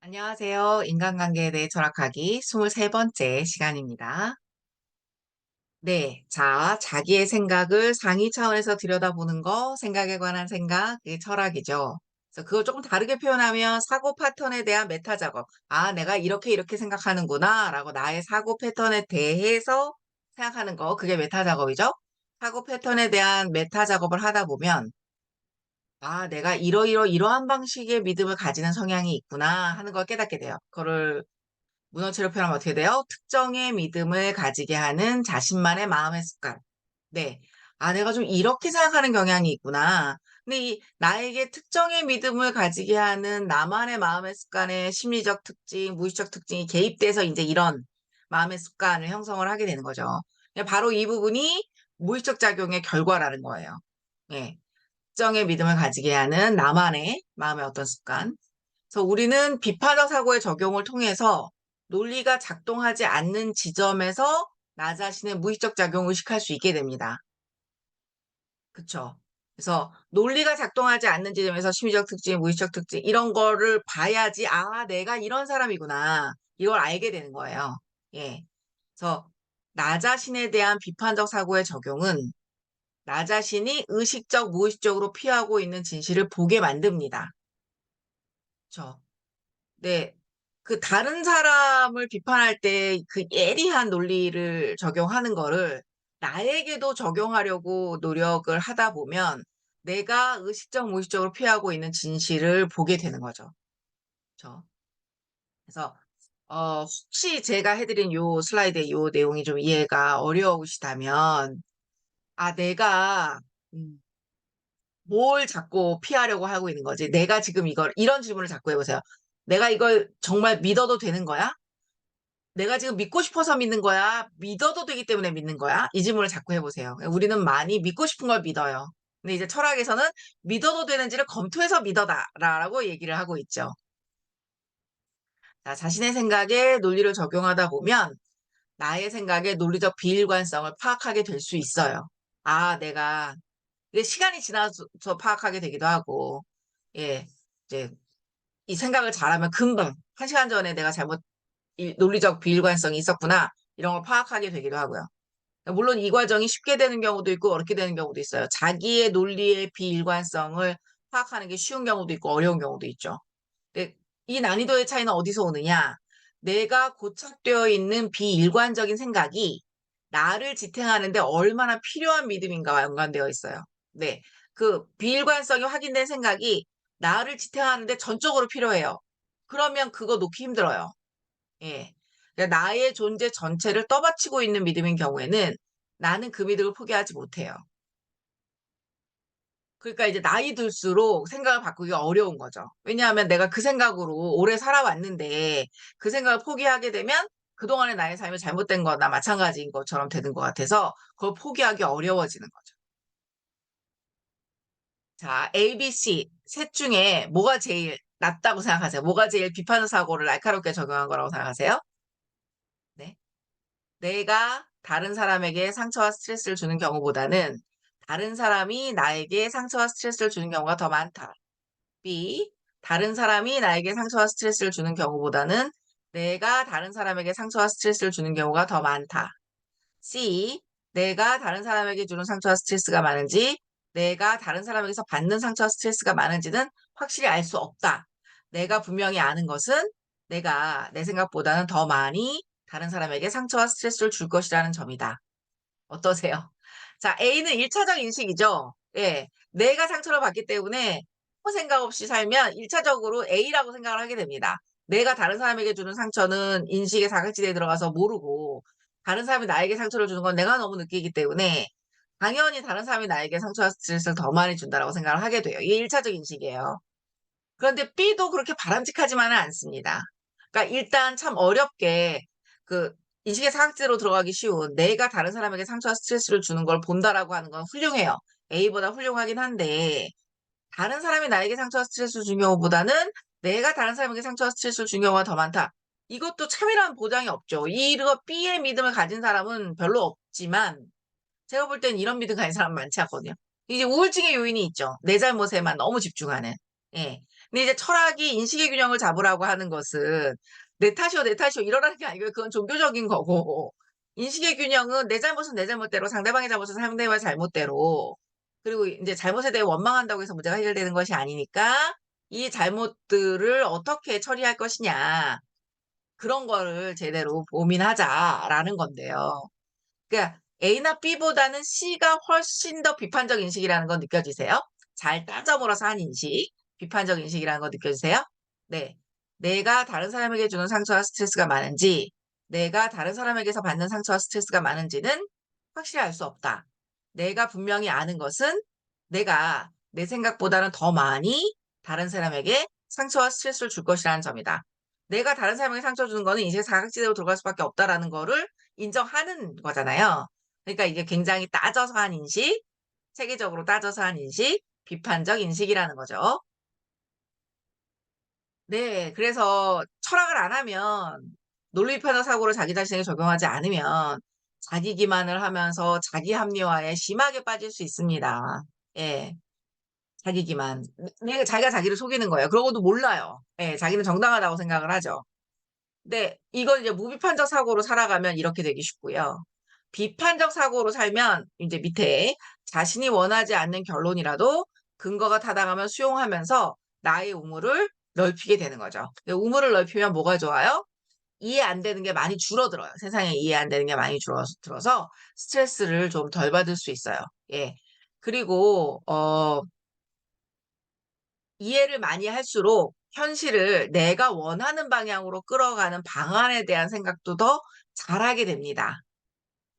안녕하세요. 인간관계에 대해 철학하기 23번째 시간입니다. 네. 자, 자기의 생각을 상위 차원에서 들여다보는 거, 생각에 관한 생각, 그게 철학이죠. 그래서 그걸 조금 다르게 표현하면 사고 패턴에 대한 메타 작업. 아, 내가 이렇게 이렇게 생각하는구나, 라고 나의 사고 패턴에 대해서 생각하는 거, 그게 메타 작업이죠. 사고 패턴에 대한 메타 작업을 하다 보면, 아, 내가 이러한 방식의 믿음을 가지는 성향이 있구나 하는 걸 깨닫게 돼요. 그거를 문어체로 표현하면 어떻게 돼요? 특정의 믿음을 가지게 하는 자신만의 마음의 습관. 네. 아, 내가 좀 이렇게 생각하는 경향이 있구나. 근데 이 나에게 특정의 믿음을 가지게 하는 나만의 마음의 습관의 심리적 특징, 무의식적 특징이 개입돼서 이제 이런 마음의 습관을 형성을 하게 되는 거죠. 바로 이 부분이 무의식적 작용의 결과라는 거예요. 예. 특정의 믿음을 가지게 하는 나만의 마음의 어떤 습관. 그래서 우리는 비판적 사고의 적용을 통해서 논리가 작동하지 않는 지점에서 나 자신의 무의식적 작용을 의식할 수 있게 됩니다. 그쵸? 그래서 논리가 작동하지 않는 지점에서 심리적 특징, 무의식적 특징 이런 거를 봐야지 아, 내가 이런 사람이구나. 이걸 알게 되는 거예요. 예. 그래서 나 자신에 대한 비판적 사고의 적용은 나 자신이 의식적, 무의식적으로 피하고 있는 진실을 보게 만듭니다. 그쵸? 네. 그 다른 사람을 비판할 때 그 예리한 논리를 적용하는 거를 나에게도 적용하려고 노력을 하다 보면 내가 의식적, 무의식적으로 피하고 있는 진실을 보게 되는 거죠. 그쵸? 그래서 혹시 제가 해드린 요 슬라이드의 요 내용이 좀 이해가 어려우시다면 아, 내가 음, 뭘 자꾸 피하려고 하고 있는 거지? 내가 지금 이런 질문을 자꾸 해보세요. 내가 이걸 정말 믿어도 되는 거야? 내가 지금 믿고 싶어서 믿는 거야? 믿어도 되기 때문에 믿는 거야? 이 질문을 자꾸 해보세요. 우리는 많이 믿고 싶은 걸 믿어요. 근데 이제 철학에서는 믿어도 되는지를 검토해서 믿어다라고 얘기를 하고 있죠. 자, 자신의 생각에 논리를 적용하다 보면 나의 생각의 논리적 비일관성을 파악하게 될 수 있어요. 아, 내가 이게 시간이 지나서 파악하게 되기도 하고, 예, 이제 이 생각을 잘하면 금방 한 시간 전에 내가 잘못 논리적 비일관성이 있었구나 이런 걸 파악하게 되기도 하고요. 물론 이 과정이 쉽게 되는 경우도 있고 어렵게 되는 경우도 있어요. 자기의 논리의 비일관성을 파악하는 게 쉬운 경우도 있고 어려운 경우도 있죠. 근데 이 난이도의 차이는 어디서 오느냐? 내가 고착되어 있는 비일관적인 생각이 나를 지탱하는데 얼마나 필요한 믿음인가와 연관되어 있어요. 네. 그 비일관성이 확인된 생각이 나를 지탱하는데 전적으로 필요해요. 그러면 그거 놓기 힘들어요. 예. 그러니까 나의 존재 전체를 떠받치고 있는 믿음인 경우에는 나는 그 믿음을 포기하지 못해요. 그러니까 이제 나이 들수록 생각을 바꾸기가 어려운 거죠. 왜냐하면 내가 그 생각으로 오래 살아왔는데 그 생각을 포기하게 되면 그동안의 나의 삶이 잘못된 거나 마찬가지인 것처럼 되는 것 같아서 그걸 포기하기 어려워지는 거죠. 자, A, B, C 셋 중에 뭐가 제일 낫다고 생각하세요? 뭐가 제일 비판적 사고를 날카롭게 적용한 거라고 생각하세요? 네. 내가 다른 사람에게 상처와 스트레스를 주는 경우보다는 다른 사람이 나에게 상처와 스트레스를 주는 경우가 더 많다. B. 다른 사람이 나에게 상처와 스트레스를 주는 경우보다는 내가 다른 사람에게 상처와 스트레스를 주는 경우가 더 많다. C. 내가 다른 사람에게 주는 상처와 스트레스가 많은지, 내가 다른 사람에게서 받는 상처와 스트레스가 많은지는 확실히 알 수 없다. 내가 분명히 아는 것은 내가 내 생각보다는 더 많이 다른 사람에게 상처와 스트레스를 줄 것이라는 점이다. 어떠세요? 자, A는 1차적 인식이죠. 예. 내가 상처를 받기 때문에 아무 생각 없이 살면 1차적으로 A라고 생각을 하게 됩니다. 내가 다른 사람에게 주는 상처는 인식의 사각지대에 들어가서 모르고 다른 사람이 나에게 상처를 주는 건 내가 너무 느끼기 때문에 당연히 다른 사람이 나에게 상처와 스트레스를 더 많이 준다라고 생각을 하게 돼요. 이게 1차적 인식이에요. 그런데 B도 그렇게 바람직하지만은 않습니다. 그러니까 일단 참 어렵게 그 인식의 사각지대로 들어가기 쉬운 내가 다른 사람에게 상처와 스트레스를 주는 걸 본다라고 하는 건 훌륭해요. A보다 훌륭하긴 한데 다른 사람이 나에게 상처와 스트레스를 준 경우보다는 내가 다른 사람에게 상처와 스트레스를 준 경우가 더 많다. 이것도 참이라는 보장이 없죠. 이거 B의 믿음을 가진 사람은 별로 없지만 제가 볼 땐 이런 믿음 가진 사람 많지 않거든요. 이제 우울증의 요인이 있죠. 내 잘못에만 너무 집중하는. 예. 근데 이제 철학이 인식의 균형을 잡으라고 하는 것은 내 탓이요, 내 탓이요 이러라는 게 아니고요. 그건 종교적인 거고. 인식의 균형은 내 잘못은 내 잘못대로, 상대방의 잘못은 상대방의 잘못대로, 그리고 이제 잘못에 대해 원망한다고 해서 문제가 해결되는 것이 아니니까 이 잘못들을 어떻게 처리할 것이냐. 그런 거를 제대로 고민하자라는 건데요. 그러니까 A나 B보다는 C가 훨씬 더 비판적 인식이라는 건 느껴지세요? 잘 따져 물어서 한 인식, 비판적 인식이라는 거 느껴지세요? 네. 내가 다른 사람에게 주는 상처와 스트레스가 많은지, 내가 다른 사람에게서 받는 상처와 스트레스가 많은지는 확실히 알 수 없다. 내가 분명히 아는 것은 내가 내 생각보다는 더 많이 다른 사람에게 상처와 스트레스를 줄 것이라는 점이다. 내가 다른 사람에게 상처 주는 거는 인생의 사각지대로 들어갈 수밖에 없다라는 거를 인정하는 거잖아요. 그러니까 이게 굉장히 따져서 한 인식, 체계적으로 따져서 한 인식, 비판적 인식이라는 거죠. 네, 그래서 철학을 안 하면 논리 비판적 사고를 자기 자신에게 적용하지 않으면 자기 기만을 하면서 자기 합리화에 심하게 빠질 수 있습니다. 예, 자기 기만. 자기가 자기를 속이는 거예요. 그러고도 몰라요. 예, 자기는 정당하다고 생각을 하죠. 네, 이건 이제 무비판적 사고로 살아가면 이렇게 되기 쉽고요. 비판적 사고로 살면 이제 밑에 자신이 원하지 않는 결론이라도 근거가 타당하면 수용하면서 나의 우물을 넓히게 되는 거죠. 우물을 넓히면 뭐가 좋아요? 이해 안 되는 게 많이 줄어들어요. 세상에 이해 안 되는 게 많이 줄어들어서 스트레스를 좀 덜 받을 수 있어요. 예. 그리고 이해를 많이 할수록 현실을 내가 원하는 방향으로 끌어가는 방안에 대한 생각도 더 잘하게 됩니다.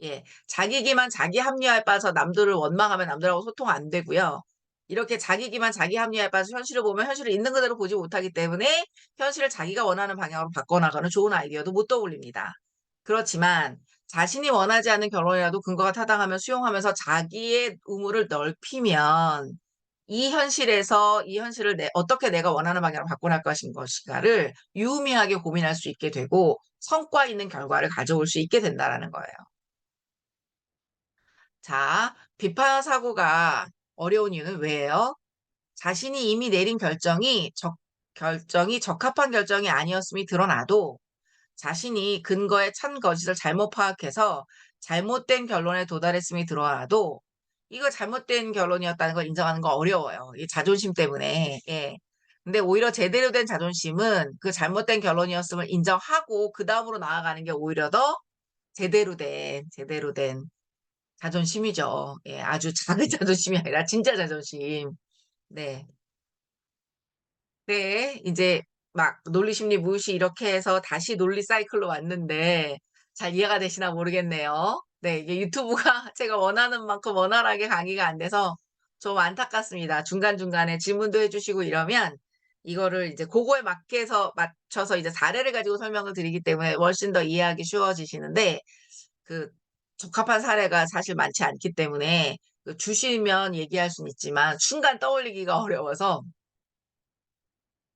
예. 자기 기만 자기 합리화에 빠져서 남들을 원망하면 남들하고 소통 안 되고요. 이렇게 자기 기만 자기 합리화에 빠져서 현실을 보면 현실을 있는 그대로 보지 못하기 때문에 현실을 자기가 원하는 방향으로 바꿔나가는 좋은 아이디어도 못 떠올립니다. 그렇지만 자신이 원하지 않는 결론이라도 근거가 타당하면 수용하면서 자기의 의무를 넓히면 이 현실에서 이 현실을 어떻게 내가 원하는 방향으로 바꿔날 것인가를 유의미하게 고민할 수 있게 되고 성과 있는 결과를 가져올 수 있게 된다라는 거예요. 자, 비판 사고가 어려운 이유는 왜예요? 자신이 이미 내린 결정이 적합한 결정이 아니었음이 드러나도 자신이 근거에 찬 거짓을 잘못 파악해서 잘못된 결론에 도달했음이 드러나도 이거 잘못된 결론이었다는 걸 인정하는 거 어려워요. 이 자존심 때문에. 예. 근데 오히려 제대로 된 자존심은 그 잘못된 결론이었음을 인정하고 그 다음으로 나아가는 게 오히려 더 제대로 된 자존심이죠. 예, 아주 작은 자존심이 아니라 진짜 자존심. 네. 네, 이제 막 논리 심리 무의식 이렇게 해서 다시 논리 사이클로 왔는데 잘 이해가 되시나 모르겠네요. 네, 이게 유튜브가 제가 원하는 만큼 원활하게 강의가 안 돼서 좀 안타깝습니다. 중간중간에 질문도 해주시고 이러면 이거를 이제 그거에 맞춰서 이제 사례를 가지고 설명을 드리기 때문에 훨씬 더 이해하기 쉬워지시는데 그 적합한 사례가 사실 많지 않기 때문에 그 주시면 얘기할 수는 있지만 순간 떠올리기가 어려워서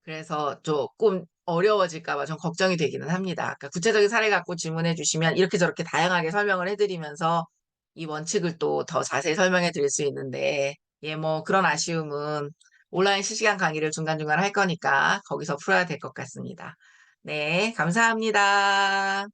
그래서 조금 어려워질까 봐 좀 걱정이 되기는 합니다. 그러니까 구체적인 사례 갖고 질문해 주시면 이렇게 저렇게 다양하게 설명을 해드리면서 이 원칙을 또 더 자세히 설명해 드릴 수 있는데, 예, 뭐 그런 아쉬움은 온라인 실시간 강의를 중간중간 할 거니까 거기서 풀어야 될 것 같습니다. 네, 감사합니다.